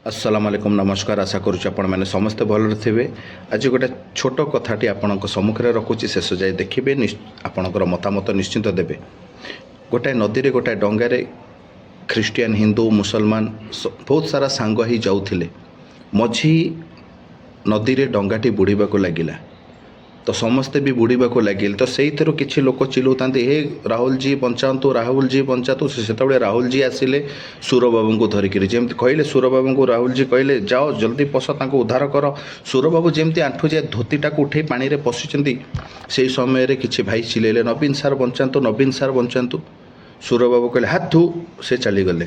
अस्सलाम वालेकुम नमस्कार। आशा करुच्ची आपण मैंने समस्ते भल थे। आज गोटे छोट कथाटी आपण सम्मुखें रखुची शेष जाए देखिए आपणकर मतामत निश्चिंत देवे। गोटाए नदी गोटाए डंगारे ख्रीस्टियान हिंदू मुसलमान बहुत सारा सांग ही जाऊथिले। मझी नदी रे डंगाटी बुड़ीबा को लगिला तो समस्ते भी बुड़ीबा को लगिल तो से किसी लोक चिल्लाता हे राहुल जी बंचातु राहुल जी बंचातु। से राहुल जी आसिले सुर बाबू को धरिक जमी कहले सुर बाबू को राहुल जी कहले जाओ जल्दी पश ताको उद्धार कर। सुर बाबू जमी आंठू जाए धोतीटा उठे पानी रे पशिचंती से समय किसी भाई चिल्लेले नवीन सार बंचातु नवीन सार बंचातु। सुर बाबू कहले हाथ धू से चलीगले।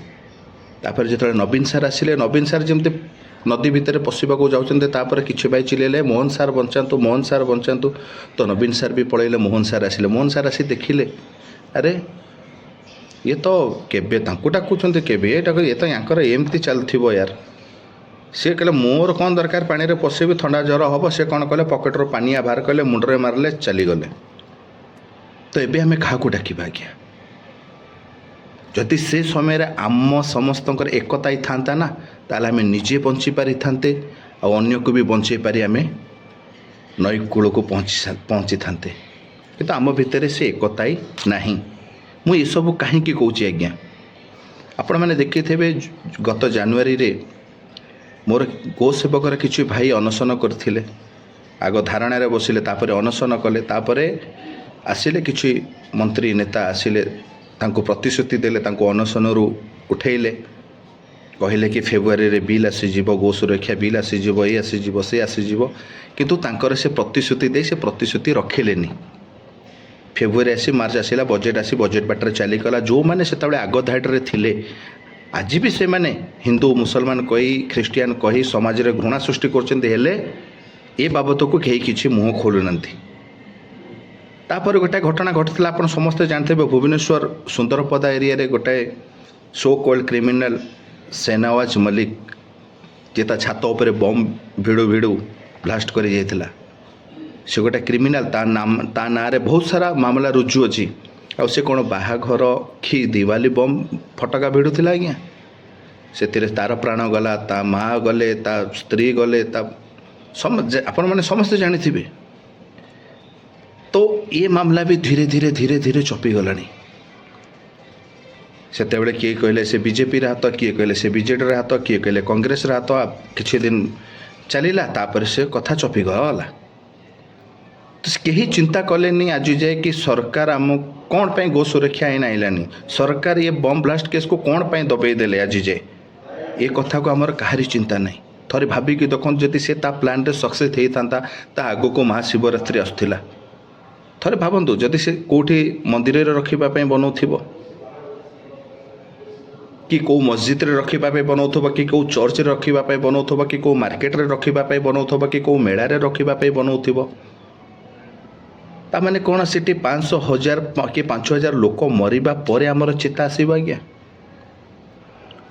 तापर जो नवीन सार आसिले नवीन सार जमी नदी भितर पशिबा जाऊँच किसी भाई चिल्लेले मोहन सार बंचातु मोहन सार बंचातु। तो नवीन सार भी पलैले मोहन सार आसिले। मोहन सार आसी देखिले अरे ये तो केबे तांकु डाकुचंते केबे ये तो यांकर एमती चलथिबो यार। सी कहले मोर कौन दरकार पानी रे पशिबी ठंडा ज्वर हम। से कौन कले पकेट रो पानी बाहर कले मुंडरे मारले चलीगले। तो एबे आमे काहाकू डाकिबा आज्ञा? जदि से समय आम समस्त एकता ही था ना ताले आमे निजे बंची पारि थांते और अन्य को भी बंचे पारि आमे नई कूल को पहुँची थांते। किंतु आम भितर से एकता ही नहीं। मु ये सब कहीं कहूँ आज्ञा आपण मैंने देखी थे गत जानुरी रे मोर गो सेवकर किसी भाई अनशन करथिले। आग धारणा रे बसिले तापर अनशन कले तापर आसिले किसी मंत्री नेता आसिले तांको प्रतिश्रुति देले तांको अनशनरू उठेले कहले कि फेब्रुआरी रे बिल आसीजिवो गो सुरक्षा बिल आसीजिवो ये आसीजिवो से आसीजिवो। किंतु तांकर से प्रतिश्रुति दे से प्रतिश्रुति रखिलेनी। फेब्रुआरी आसी मार्च आसला बजेट आसी बजेट बाटर चलीगला। जो मैंने से आग धाड़े थिले आज भी से माने हिंदू मुसलमान कही ख्रीस्टियान कही समाज रे घृणा सृष्टि करछन्ते ए बाबत को कहीं किसी मुँह खोलुनांती। तापर गोटे घटना घटला आप समस्ते जानते भुवनेश्वर सुंदरपदा एरिया रे गोटे सो कॉल्ड क्रिमिनल सेनावाज मलिक जे छात उपर बम भिड़ू भिड़ू ब्लास्ट कर जाइथिला। से गोटे क्रिमिनाल ता ना रे बहुत सारा मामला रुजु अच्छी। आउ से कौन बाहाघर कि दिवाली बम फटका भिड़ुला आज्ञा से तार प्राण गला ता माँ गले ता स्त्री गले ता आपण मैंने समस्ते जानी। तो ये मामला भी धीरे धीरे धीरे धीरे चपी गलानी। सेतेबेले किए कहले से बीजेपी हाथ किए कहले से बीजेडी हाथ किए कहले कांग्रेस हाथ किछि दिन चलीला तापर से कथा चपी गला। तो कहीं चिंता कलेनी आज जाए कि सरकार आम कौन पे गो सुरक्षा आईन आइलानी। सरकार ये बम ब्लास्ट केस को कौन पे दबे देले आज जाए ये कथा को आमर कहारी चिंता नहीं। थरे भाविक देखो जदि से ता प्लान रे सक्सेस होता ता आगो को महाशिवरात्रि आसुला। थरे भावतु जदि से कौटी मंदिर रखा बनाऊब कि कौ मस्जिद रे रखा बनाऊब कि कौ चर्च रे रखा बनाऊब कि कौ मार्केट रे रखा बनाऊब कि कौ मेला रे रखा बनाऊब ताने कौन से 500,000 कि 5,000 लोक मरवा पर आमर चेता आसब आज्ञा।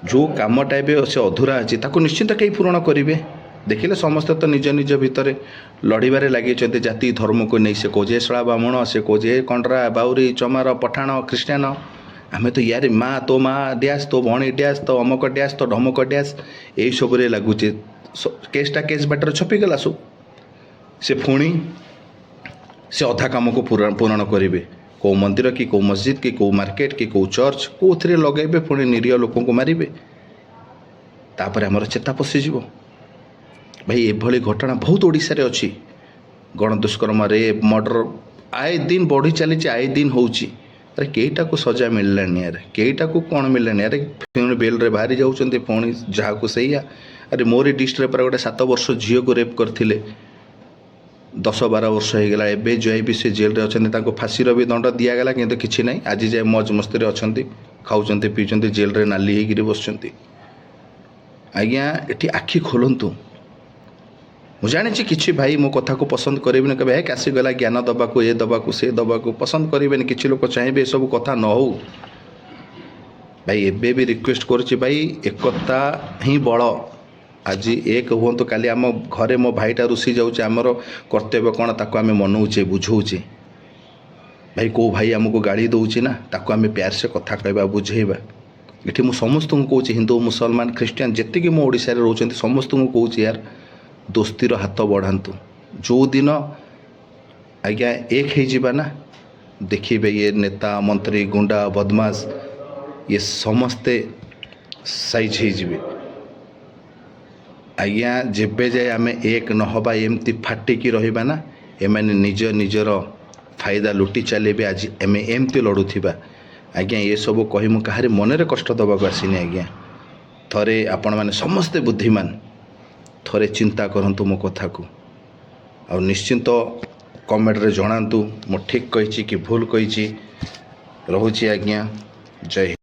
जो कामटा से अधूरा अच्छी ताको निश्चिंत कहीं पूरण करेंगे। देखिले समस्ते तो निज निज भितर लड़बारे लगे जाति धर्म को नहीं। से कहे शला ब्राह्मण से कहे कंडरा बाउरी चमार पठाण ख्रीस्टियान आमे तो यार माँ तो माँ डैश तो भणी डैश तो अमक डैश तो ढमक डैश यही सब लगुचे। केसटा केस बाटर छपिगला सब से पुणी से अधा काम को पूरण करेंगे। कौ मंदिर कि कौ मस्जिद कि कौ मार्केट कि कौ चर्च कौ थे लगे पुणी निरीह लोक को मारे तापर आमर चेता पशिज भाई। एभली घटना बहुत ओडिशा रे अच्छी। गण दुष्कर्म रेप मर्डर आए दिन बढ़ी चली आए दिन होची। अरे कईटा को सजा मिललानी यार कईटा को कौन मिललानी अरे पुणी बेल रे बाहरी जाऊँच पुणी जहाँ को सैया। अरे मोरी डिस्ट्रिक्ट पर गोटे 7 वर्ष झील को रेप करते 10-12 वर्ष हो गला। एबे जो भी से जेल रे अच्छा फाँसी भी दंड दिगला कि किसी ना आज जाए मौज मस्ती अच्छा खाऊँ पीछे जेल रे नाली होकर बस आज्ञा। ये आखि खोलतु मुझे जानी किसी भाई मो कथा को पसंद करेंगे कहे हे आसीगला ज्ञान दबा को ये दबा को से दबा को पसंद करेंगे। किसी लोग चाहिए सब कथा न हो भाई। एबे भी रिक्वेस्ट करुच्ची भाई एकता ही बड़। आज एक हूँ तो काली आम घरे मो भाईटा रुषि जाऊे आमर कर्तव्य कौन ताको आम मनौचे बुझौचे भाई। को भाई आमको गाड़ी दौची ना ताको आम प्यार से कथा कहवा बुझेबा ଏଠି ମୁଁ ସମସ୍ତଙ୍କୁ କହୁଛି, ହିନ୍ଦୁ ମୁସଲମାନ ଖ୍ରୀଷ୍ଟିଆନ ଯେତିକି ମୋ ଓଡ଼ିଶାରେ ରହୁଛନ୍ତି ସମସ୍ତଙ୍କୁ କହୁଛି, ୟାର ଦୋସ୍ତିର ହାତ ବଢ଼ାନ୍ତୁ। ଯେଉଁଦିନ ଆଜ୍ଞା ଏକ ହେଇଯିବା ନା, ଦେଖିବେ ଇଏ ନେତା ମନ୍ତ୍ରୀ ଗୁଣ୍ଡା ବଦମାସ ଇଏ ସମସ୍ତେ ସାଇଜ୍ ହେଇଯିବେ। ଆଜ୍ଞା ଯେବେ ଯାଏ ଆମେ ଏକ ନହେବା, ଏମିତି ଫାଟିକି ରହିବା ନା, ଏମାନେ ନିଜର ଫାଇଦା ଲୁଟି ଚାଲିବେ। ଆଜି ଆମେ ଏମିତି ଲଢ଼ୁଥିବା। ଆଜ୍ଞା ଏସବୁ କହି ମୁଁ କାହାରି ମନରେ କଷ୍ଟ ଦେବାକୁ ଆସିନି। ଆଜ୍ଞା ଥରେ ଆପଣମାନେ ସମସ୍ତେ ବୁଦ୍ଧିମାନ, ଥରେ ଚିନ୍ତା କରନ୍ତୁ ମୋ କଥାକୁ, ଆଉ ନିଶ୍ଚିନ୍ତ କମେଣ୍ଟରେ ଜଣାନ୍ତୁ ମୁଁ ଠିକ୍ କହିଛି କି ଭୁଲ କହିଛି। ରହୁଛି ଆଜ୍ଞା, ଜୟ ହିନ୍ଦ।